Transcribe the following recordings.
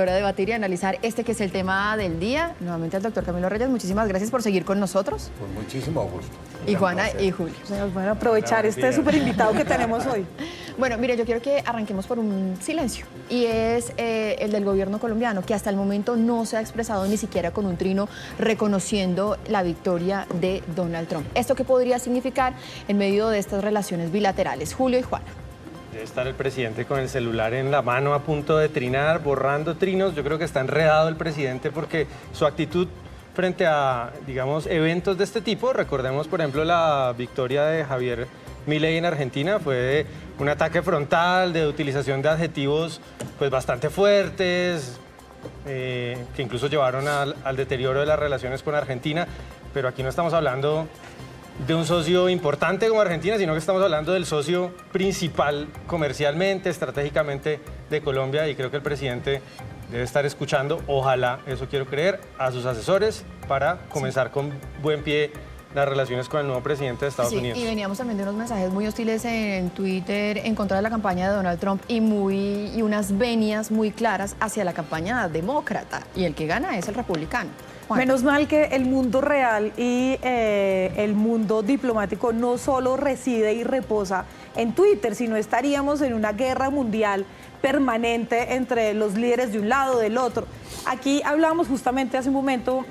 Hora de debatir y analizar este que es el tema del día. Nuevamente al doctor Camilo Reyes, muchísimas gracias por seguir con nosotros. Con muchísimo gusto. Y Juana y Julio. Bueno, aprovechar este súper invitado que tenemos hoy. Bueno, mire, yo quiero que arranquemos por un silencio, y es el del gobierno colombiano, que hasta el momento no se ha expresado ni siquiera con un trino reconociendo la victoria de Donald Trump. ¿Esto qué podría significar en medio de estas relaciones bilaterales? Julio y Juana. Debe estar el presidente con el celular en la mano a punto de trinar, borrando trinos. Yo creo que está enredado el presidente porque su actitud frente a, digamos, eventos de este tipo, recordemos por ejemplo la victoria de Javier Milei en Argentina, fue de un ataque frontal, de utilización de adjetivos pues bastante fuertes, que incluso llevaron al deterioro de las relaciones con Argentina, pero aquí no estamos hablando de un socio importante como Argentina, sino que estamos hablando del socio principal comercialmente, estratégicamente de Colombia, y creo que el presidente debe estar escuchando, ojalá, eso quiero creer, a sus asesores para comenzar con buen pie las relaciones con el nuevo presidente de Estados Unidos. Y veníamos también de unos mensajes muy hostiles en Twitter en contra de la campaña de Donald Trump y unas venias muy claras hacia la campaña demócrata, y el que gana es el republicano. Juan. Menos mal que el mundo real y el mundo diplomático no solo reside y reposa en Twitter, sino estaríamos en una guerra mundial permanente entre los líderes de un lado o del otro. Aquí hablábamos justamente hace un momento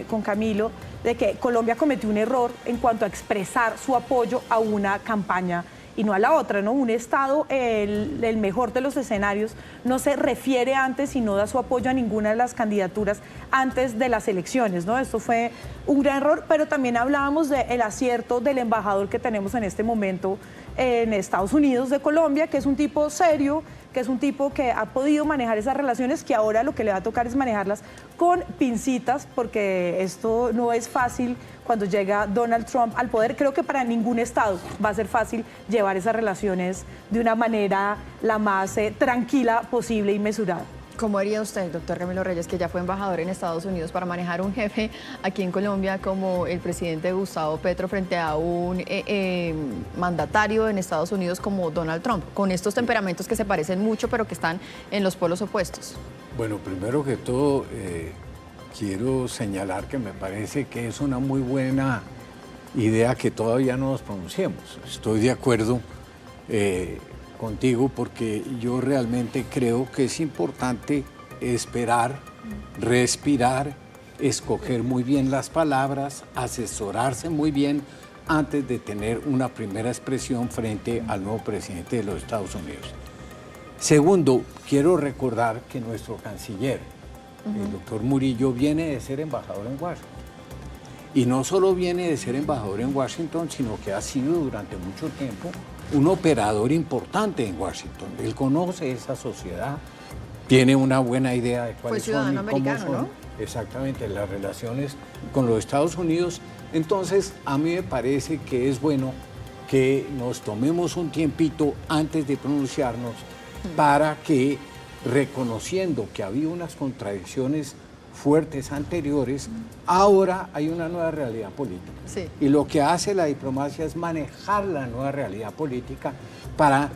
con Camilo de que Colombia cometió un error en cuanto a expresar su apoyo a una campaña y no a la otra, ¿no? Un Estado, el mejor de los escenarios, no se refiere antes y no da su apoyo a ninguna de las candidaturas antes de las elecciones, ¿no? Esto fue un gran error, pero también hablábamos del acierto del embajador que tenemos en este momento en Estados Unidos de Colombia, que es un tipo serio, que es un tipo que ha podido manejar esas relaciones, que ahora lo que le va a tocar es manejarlas con pincitas, porque esto no es fácil cuando llega Donald Trump al poder. Creo que para ningún Estado va a ser fácil llevar esas relaciones de una manera la más tranquila posible y mesurada. ¿Cómo haría usted, doctor Camilo Reyes, que ya fue embajador en Estados Unidos, para manejar un jefe aquí en Colombia como el presidente Gustavo Petro frente a un mandatario en Estados Unidos como Donald Trump, con estos temperamentos que se parecen mucho pero que están en los polos opuestos? Bueno, primero que todo, quiero señalar que me parece que es una muy buena idea que todavía no nos pronunciemos. Estoy de acuerdo contigo, porque yo realmente creo que es importante esperar, respirar, escoger muy bien las palabras, asesorarse muy bien antes de tener una primera expresión frente al nuevo presidente de los Estados Unidos. Segundo, quiero recordar que nuestro canciller, el doctor Murillo, viene de ser embajador en Washington. Y no solo viene de ser embajador en Washington, sino que ha sido durante mucho tiempo un operador importante en Washington. Él conoce esa sociedad, tiene una buena idea de cuáles son y cómo son, ¿no? Exactamente, las relaciones con los Estados Unidos. Entonces, a mí me parece que es bueno que nos tomemos un tiempito antes de pronunciarnos para que, reconociendo que había unas contradicciones fuertes anteriores, ahora hay una nueva realidad política. Sí. Y lo que hace la diplomacia es manejar la nueva realidad política para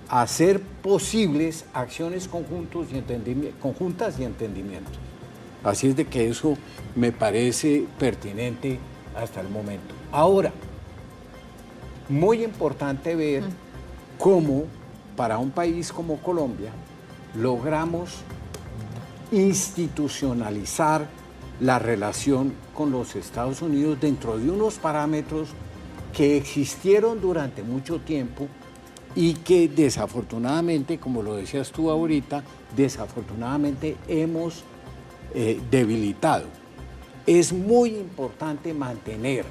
hacer posibles acciones conjuntas y entendimiento. Así es de que eso me parece pertinente hasta el momento. Ahora, muy importante ver cómo para un país como Colombia logramos institucionalizar la relación con los Estados Unidos dentro de unos parámetros que existieron durante mucho tiempo y que desafortunadamente, como lo decías tú ahorita, desafortunadamente hemos debilitado. Es muy importante mantener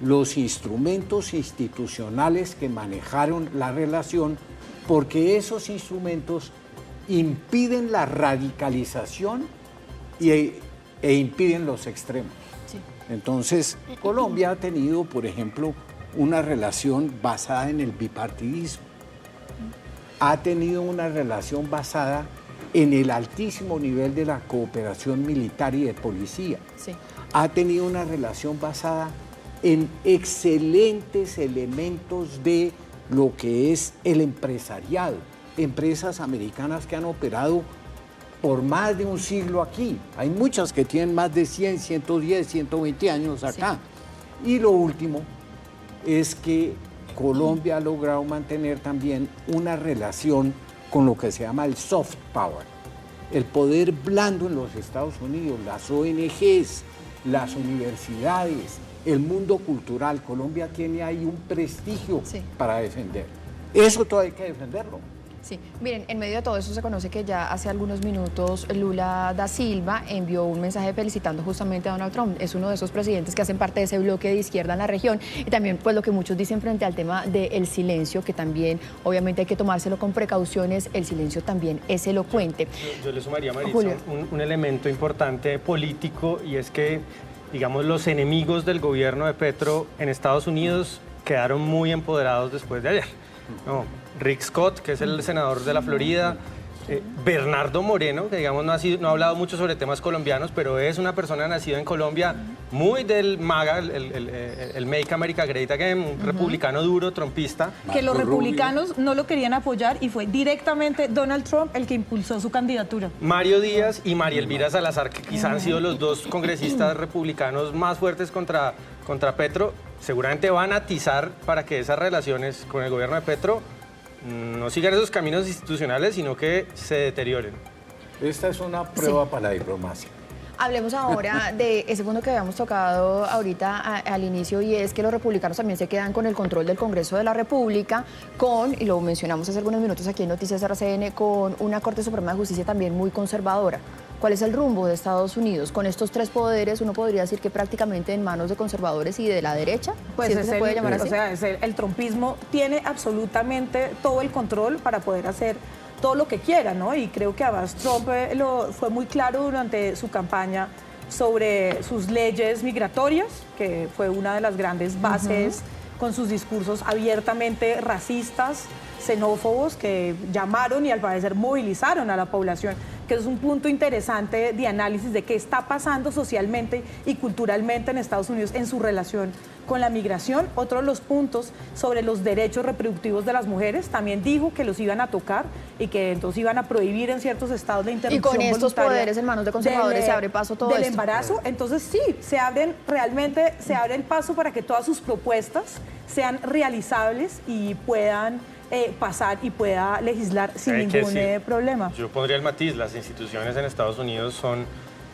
los instrumentos institucionales que manejaron la relación, porque esos instrumentos impiden la radicalización e impiden los extremos. Sí. Entonces, Colombia ha tenido, por ejemplo, una relación basada en el bipartidismo. Ha tenido una relación basada en el altísimo nivel de la cooperación militar y de policía. Sí. Ha tenido una relación basada en excelentes elementos de lo que es el empresariado. Empresas americanas que han operado por más de un siglo aquí. Hay muchas que tienen más de 100, 110, 120 años acá. Sí. Y lo último es que Colombia ha logrado mantener también una relación con lo que se llama el soft power, el poder blando en los Estados Unidos, las ONGs, las universidades, el mundo cultural. Colombia tiene ahí un prestigio para defender. Eso todo hay que defenderlo. Sí, miren, en medio de todo eso se conoce que ya hace algunos minutos Lula da Silva envió un mensaje felicitando justamente a Donald Trump. Es uno de esos presidentes que hacen parte de ese bloque de izquierda en la región. Y también pues lo que muchos dicen frente al tema del silencio, que también obviamente hay que tomárselo con precauciones, el silencio también es elocuente. Yo le sumaría, Maritza, un elemento importante político, y es que, digamos, los enemigos del gobierno de Petro en Estados Unidos quedaron muy empoderados después de ayer. No, Rick Scott, que es el senador de la Florida, Bernardo Moreno, que digamos no ha hablado mucho sobre temas colombianos, pero es una persona nacida en Colombia, muy del MAGA, el Make America Great Again, un republicano duro, trumpista. Que los republicanos no lo querían apoyar y fue directamente Donald Trump el que impulsó su candidatura. Mario Díaz y María Elvira Salazar, que quizás han sido los dos congresistas republicanos más fuertes contra Petro, seguramente van a atizar para que esas relaciones con el gobierno de Petro no sigan esos caminos institucionales, sino que se deterioren. Esta es una prueba para la diplomacia. Hablemos ahora de ese punto que habíamos tocado ahorita al inicio, y es que los republicanos también se quedan con el control del Congreso de la República, y lo mencionamos hace algunos minutos aquí en Noticias RCN, con una Corte Suprema de Justicia también muy conservadora. ¿Cuál es el rumbo de Estados Unidos? Con estos tres poderes, uno podría decir que prácticamente en manos de conservadores y de la derecha, pues ¿se puede llamar así? O sea, el trumpismo tiene absolutamente todo el control para poder hacer todo lo que quiera, ¿no? Y creo que además Trump fue muy claro durante su campaña sobre sus leyes migratorias, que fue una de las grandes bases, con sus discursos abiertamente racistas, xenófobos, que llamaron y al parecer movilizaron a la población, que es un punto interesante de análisis de qué está pasando socialmente y culturalmente en Estados Unidos en su relación con la migración. Otro de los puntos sobre los derechos reproductivos de las mujeres, también dijo que los iban a tocar y que entonces iban a prohibir en ciertos estados la interrupción voluntaria. Y con estos poderes en manos de conservadores se abre paso todo del esto. embarazo. Entonces sí, se abre el paso para que todas sus propuestas sean realizables y puedan pasar y pueda legislar sin ningún problema. Yo pondría el matiz: las instituciones en Estados Unidos son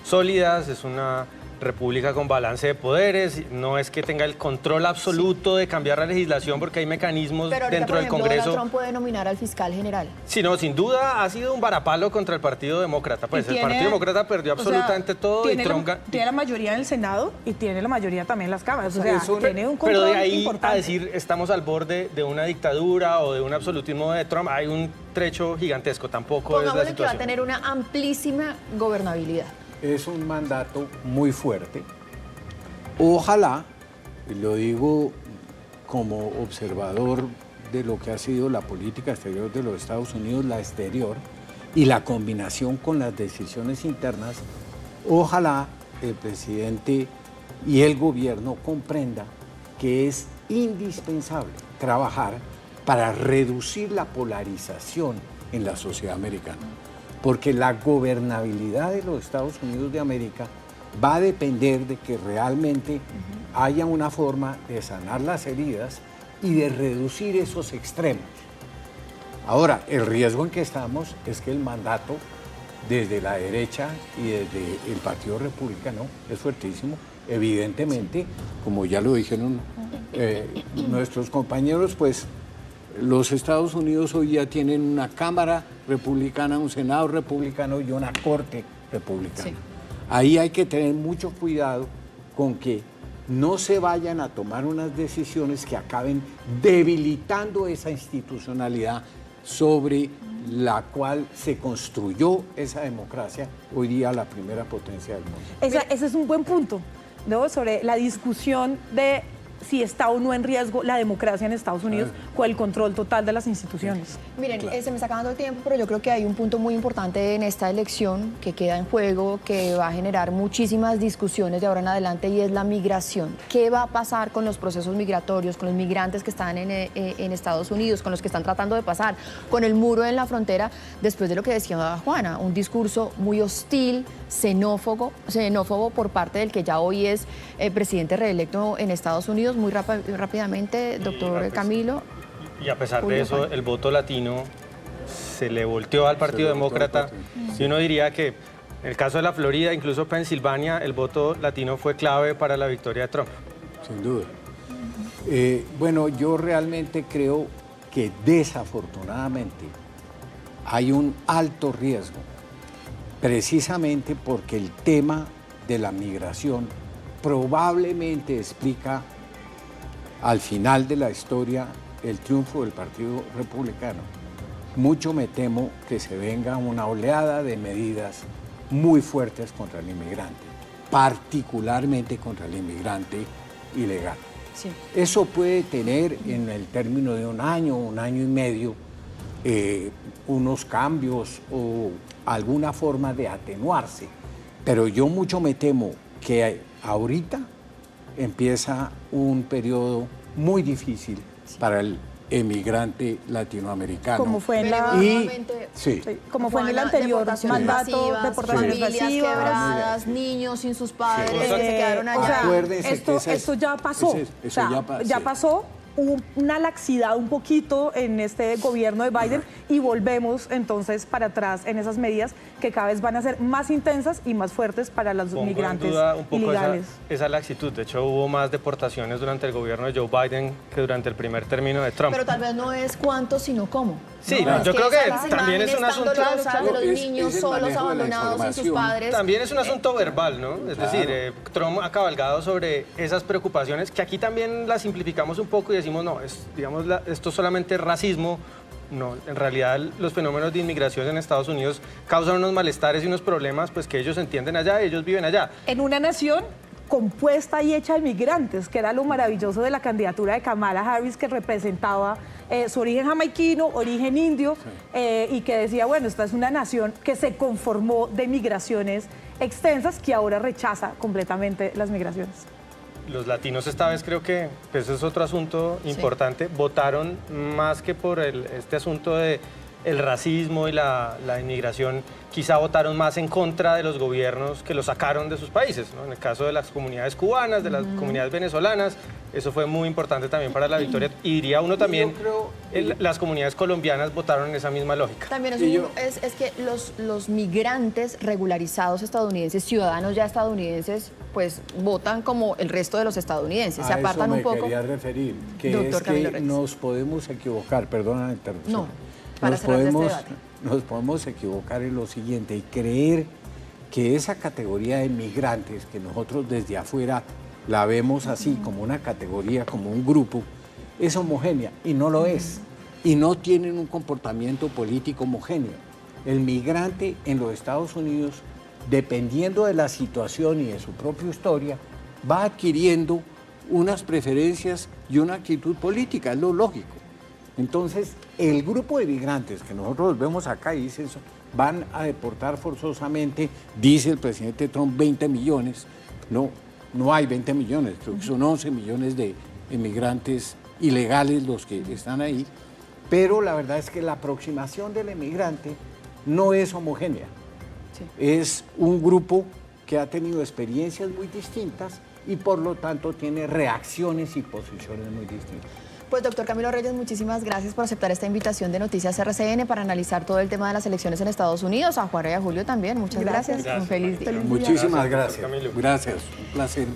sólidas, es una república con balance de poderes, no es que tenga el control absoluto de cambiar la legislación, porque hay mecanismos dentro del Congreso. Donald Trump puede nominar al fiscal general. Sí, no, sin duda ha sido un varapalo contra el Partido Demócrata. Pues el Partido Demócrata perdió absolutamente todo. Tiene la mayoría en el Senado y tiene la mayoría también en las cámaras. O sea, tiene un control pero de ahí importante. a decir estamos al borde de una dictadura o de un absolutismo de Trump, hay un trecho gigantesco. Tampoco es la situación. Que va a tener una amplísima gobernabilidad. Es un mandato muy fuerte. Ojalá, y lo digo como observador de lo que ha sido la política exterior de los Estados Unidos, la exterior, y la combinación con las decisiones internas, ojalá el presidente y el gobierno comprendan que es indispensable trabajar para reducir la polarización en la sociedad americana. Porque la gobernabilidad de los Estados Unidos de América va a depender de que realmente haya una forma de sanar las heridas y de reducir esos extremos. Ahora, el riesgo en que estamos es que el mandato desde la derecha y desde el Partido Republicano es fuertísimo. Evidentemente, como ya lo dijeron nuestros compañeros, pues los Estados Unidos hoy ya tienen una Cámara republicana, un Senado republicano y una Corte republicana. Sí. Ahí hay que tener mucho cuidado con que no se vayan a tomar unas decisiones que acaben debilitando esa institucionalidad sobre la cual se construyó esa democracia, hoy día la primera potencia del mundo. Ese es un buen punto, ¿no? Sobre la discusión de si está o no en riesgo la democracia en Estados Unidos con el control total de las instituciones. Miren, Claro. se me está acabando el tiempo, pero yo creo que hay un punto muy importante en esta elección que queda en juego, que va a generar muchísimas discusiones de ahora en adelante, y es la migración. ¿Qué va a pasar con los procesos migratorios, con los migrantes que están en Estados Unidos, con los que están tratando de pasar, con el muro en la frontera, después de lo que decía Juana, un discurso muy hostil, xenófobo por parte del que ya hoy es presidente reelecto en Estados Unidos? Muy rápidamente, doctor Camilo. Y a pesar Julio de eso, Juan. el voto latino se le volteó al Partido le volteó al Demócrata. partido. Y uno diría que en el caso de la Florida, incluso Pensilvania, el voto latino fue clave para la victoria de Trump. Sin duda. Bueno, yo realmente creo que desafortunadamente hay un alto riesgo, precisamente porque el tema de la migración probablemente explica al final de la historia el triunfo del Partido Republicano. Mucho me temo que se venga una oleada de medidas muy fuertes contra el inmigrante, particularmente contra el inmigrante ilegal. Sí. Eso puede tener en el término de un año y medio, unos cambios o alguna forma de atenuarse. Pero yo mucho me temo que ahorita empieza un periodo muy difícil para el emigrante latinoamericano. Como fue en Veremos la... Y- nuevamente, sí. Sí, como fue en el anterior deportaciones mandato, masivas, deportaciones familias masivas. quebradas, niños sin sus padres Sí. que se quedaron allá. O sea, Acuérdense esto, que esa es- esto ya pasó. eso O sea, ya ya pasó. Hubo una laxidad un poquito en este gobierno de Biden y volvemos entonces para atrás en esas medidas que cada vez van a ser más intensas y más fuertes para los Pongo en migrantes duda un poco ilegales. esa laxitud. De hecho, hubo más deportaciones durante el gobierno de Joe Biden que durante el primer término de Trump. Pero tal vez no es cuánto, sino cómo. Sí, ¿no? yo creo que esas también es un imágenes tan asunto- dolorosas de los Es niños el solos, manejo de la abandonados sin sus información. padres. También es un asunto verbal, ¿no? Es Claro. decir, Trump ha cabalgado sobre esas preocupaciones que aquí también las simplificamos un poco y decimos, no, digamos, esto es solamente racismo. No, en realidad los fenómenos de inmigración en Estados Unidos causan unos malestares y unos problemas pues que ellos entienden allá, ellos viven allá. En una nación compuesta y hecha de migrantes, que era lo maravilloso de la candidatura de Kamala Harris, que representaba su origen jamaiquino, origen indio, y que decía, bueno, esta es una nación que se conformó de migraciones extensas, que ahora rechaza completamente las migraciones. Los latinos esta vez creo que eso es otro asunto importante, votaron más que por este asunto de el racismo y la inmigración, quizá votaron más en contra de los gobiernos que los sacaron de sus países, ¿no? En el caso de las comunidades cubanas, de las comunidades venezolanas, eso fue muy importante también para la victoria. Y diría uno también, Yo creo- las comunidades colombianas votaron en esa misma lógica. También es, Y yo- es que los migrantes regularizados estadounidenses, ciudadanos ya estadounidenses, pues votan como el resto de los estadounidenses, se A apartan eso me un poco. quería referir, que Doctor es Camilo que Reyes. nos podemos equivocar, perdona la interrupción. No, para cerrar este debate. Nos podemos equivocar en lo siguiente y creer que esa categoría de migrantes que nosotros desde afuera la vemos así como una categoría, como un grupo, es homogénea y no lo es. Y no tienen un comportamiento político homogéneo. El migrante en los Estados Unidos, dependiendo de la situación y de su propia historia, va adquiriendo unas preferencias y una actitud política, es lo lógico. Entonces, el grupo de migrantes que nosotros vemos acá y dicen, van a deportar forzosamente, dice el presidente Trump, 20 millones. No hay 20 millones, creo que son 11 millones de inmigrantes ilegales los que están ahí. Pero la verdad es que la aproximación del emigrante no es homogénea. Sí. Es un grupo que ha tenido experiencias muy distintas y por lo tanto tiene reacciones y posiciones muy distintas. Pues doctor Camilo Reyes, muchísimas gracias por aceptar esta invitación de Noticias RCN para analizar todo el tema de las elecciones en Estados Unidos. A Juana y a Julio también, muchas gracias. Gracias. Un feliz día. Muchísimas Gracias, gracias. Camilo. Gracias. Un placer.